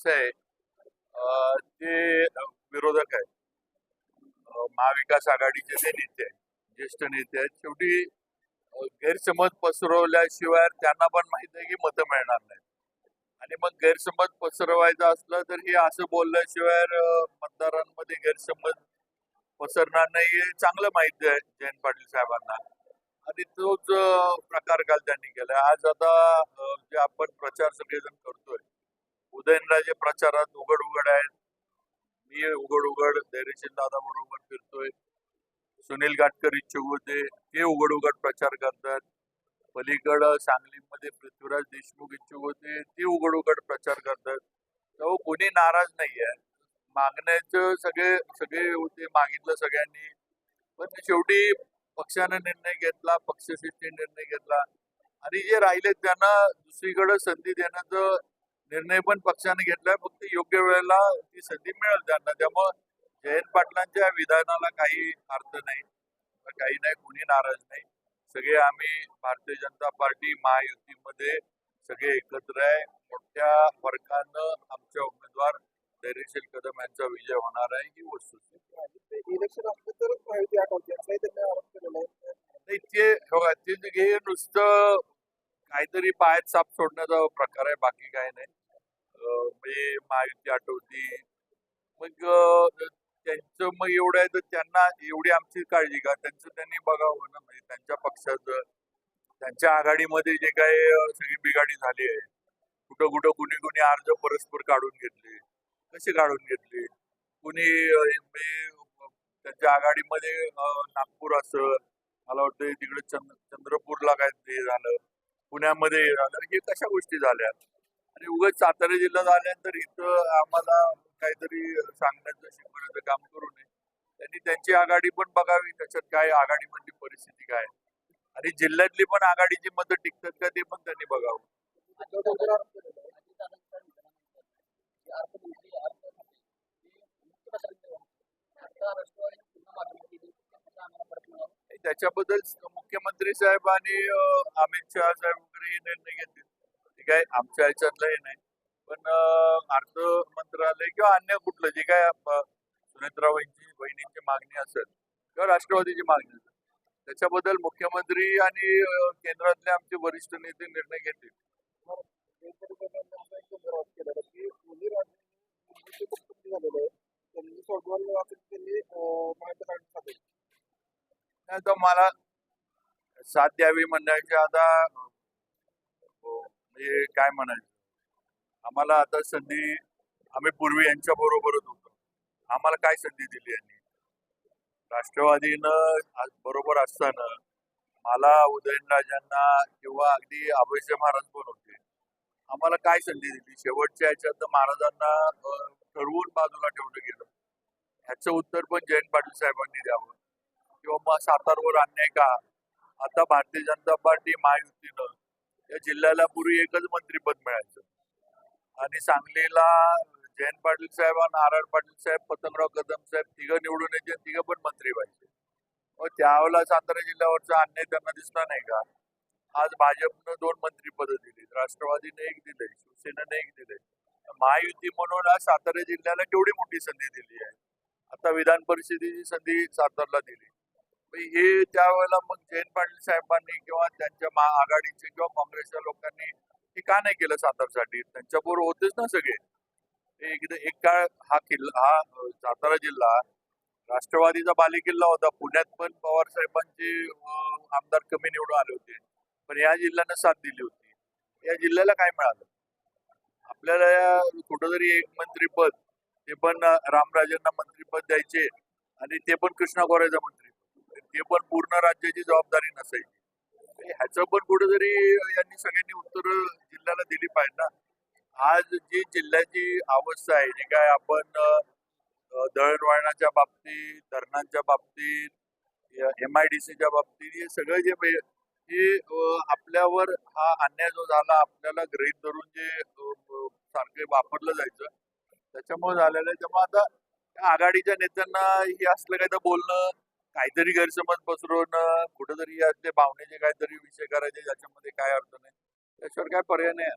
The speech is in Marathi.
कसं आहे, ते विरोधक आहेत. महाविकास आघाडीचे ते नेते आहेत, ज्येष्ठ नेते आहेत. शेवटी गैरसमज पसरवल्याशिवाय त्यांना पण माहित आहे की मतं मिळणार नाही. आणि मग गैरसमज पसरवायचा असलं तर हे असं बोलल्याशिवाय मतदारांमध्ये गैरसमज पसरणार नाही हे चांगलं माहिती आहे जयंत पाटील साहेबांना. आणि तोच प्रकार काल त्यांनी केला. आज आता जे आपण प्रचार सगळेजण करतोय, उदयनराजे प्रचारात उघड उघड आहेत. मी उघड उघड धैर्यशील दादा बरोबर फिरतोय. सुनील गाटकर इच्छुक होते, ते उघड उघड प्रचार करतात. पलीकडं सांगलीमध्ये पृथ्वीराज देशमुख इच्छुक होते, ते उघड उघड प्रचार करतात. तेव्हा कोणी नाराज नाहीये. मागण्याचं सगळे सगळे होते, मागितलं सगळ्यांनी. पण शेवटी पक्षाने निर्णय घेतला, पक्षश्रेष्ठी निर्णय घेतला. आणि जे राहिले त्यांना दुसरीकडे संधी देण्याचा निर्णय पण पक्षाने घेतलाय. फक्त योग्य वेळेला ती संधी मिळेल त्यांना. त्यामुळं जयंत पाटलांच्या विधानाला काही अर्थ नाही, काही नाही, कोणी नाराज नाही. सगळे आम्ही भारतीय जनता पार्टी महायुतीमध्ये सगळे एकत्र आहे. मोठ्या फरकानं आमच्या उमेदवार धैर्यशील कदम यांचा विजय होणार आहे ही वस्तुस्थिती. इलेक्शन असलं तर माहिती आठवते असंही त्यांनी आरोप केलेला आहे. नाही, ते हे नुसतं काहीतरी पायात साप सोडण्याचा प्रकार आहे, बाकी काही नाही. म्हणजे महायुती आठवती. मग त्यांचं मग एवढं आहे तर त्यांना एवढी आमची काळजी का? त्यांचं त्यांनी बघावं ना. म्हणजे त्यांच्या पक्षाचं, त्यांच्या आघाडीमध्ये जे काय सगळी बिघाडी झाली आहे, कुठं कुठं कुणी कुणी अर्ज परस्पर काढून घेतले, कसे काढून घेतले, कुणी त्यांच्या आघाडीमध्ये नागपूर असं, मला वाटतं तिकडे चंद्रपूरला काय ते झालं, पुण्यामध्ये हे झालं, हे कशा गोष्टी झाल्या. आणि उगाच सातारा जिल्हा झाल्यानंतर इथं आम्हाला काहीतरी सांगण्याचं शिकवण्याचं काम करू नये. त्यांनी त्यांची आघाडी पण बघावी, त्याच्यात काय आघाडीमधली परिस्थिती काय, आणि जिल्ह्यातली पण आघाडीची मतं टिकतात का ते पण त्यांनी बघावं. त्याच्याबद्दल मुख्यमंत्री साहेब आणि अमित शहा साहेब वगैरे हे निर्णय घेतील. ठीक आहे, आमच्या ह्याच्यातलंही नाही. पण अर्थ मंत्रालय किंवा अन्य कुठलं जे काय सुनेत्राबाईंची बहिणींची मागणी असेल किंवा राष्ट्रवादीची मागणी असेल, त्याच्याबद्दल मुख्यमंत्री आणि केंद्रातले आमचे वरिष्ठ नेते निर्णय घेतील. आता मला साथ द्यावी म्हणण्याची आता म्हणजे काय म्हणायचं, आम्हाला आता संधी, आम्ही पूर्वी यांच्या बरोबरच होतो, आम्हाला काय संधी दिली यांनी? राष्ट्रवादीनं बरोबर असताना मला, उदयनराजांना किंवा अगदी अभयसिंह महाराज पण होते, आम्हाला काय संधी दिली? शेवटच्या ह्याच्यात महाराजांना ठरवून बाजूला ठेवलं गेलं. ह्याचं उत्तर पण जयंत पाटील साहेबांनी द्यावं. किंवा मग सातारवर अन्याय का? आता भारतीय जनता पार्टी महायुतीनं या जिल्ह्याला पूर्वी एकच मंत्रीपद मिळायचं, आणि सांगलीला जयंत पाटील साहेब, आर आर पाटील साहेब, पतंगराव कदम साहेब तिघं निवडून यायचे, तिघं पण मंत्री व्हायचे. मग त्यावेळेला सातारा जिल्ह्यावरचा अन्याय त्यांना दिसला नाही का? आज भाजपनं 2 मंत्रीपदं दिली, राष्ट्रवादीने 1 दिले, शिवसेनेने 1 दिले. महायुती म्हणून आज सातारा जिल्ह्याला केवढी मोठी संधी दिली आहे. आता विधान परिषदेची संधी सातारला दिली. हे त्यावेळेला मग जयंत पाटील साहेबांनी किंवा त्यांच्या आघाडीचे किंवा काँग्रेसच्या लोकांनी हे का नाही केलं सातारसाठी? त्यांच्याबरोबर होतेच ना सगळे. एक काळ हा किल्ला, हा सातारा जिल्हा राष्ट्रवादीचा बालेकिल्ला होता. पुण्यात पण पवार साहेबांचे आमदार कमी निवडून आले होते, पण या जिल्ह्यानं साथ दिली होती. या जिल्ह्याला काय मिळालं? आपल्याला कुठंतरी एक मंत्रीपद, ते पण रामराजेंना मंत्रीपद द्यायचे, आणि ते पण कृष्णा खोऱ्याचं मंत्रीपद, ते पण पूर्ण राज्याची जबाबदारी नसायची. ह्याचं पण कुठेतरी यांनी सगळ्यांनी उत्तर जिल्ह्याला दिली पाहिजे ना. आज जी जिल्ह्याची अवस्था आहे, जी काय आपण दळणवळणाच्या बाबतीत, धरणांच्या बाबतीत, MIDCच्या बाबतीत, हे सगळं जे हे आपल्यावर हा अन्याय जो झाला, आपल्याला गृहीत धरून जे सारखे वापरलं जायचं, त्याच्यामुळे झालेलं आहे. त्यामुळे आता आघाडीच्या नेत्यांना हे असलं काही तर बोलणं, काहीतरी गैरसमज पसरवणं, कुठेतरी यातले भावनेचे काहीतरी विषय करायचे ज्याच्यामध्ये काय अर्थ नाही, त्याच्यावर काय पर्याय नाही.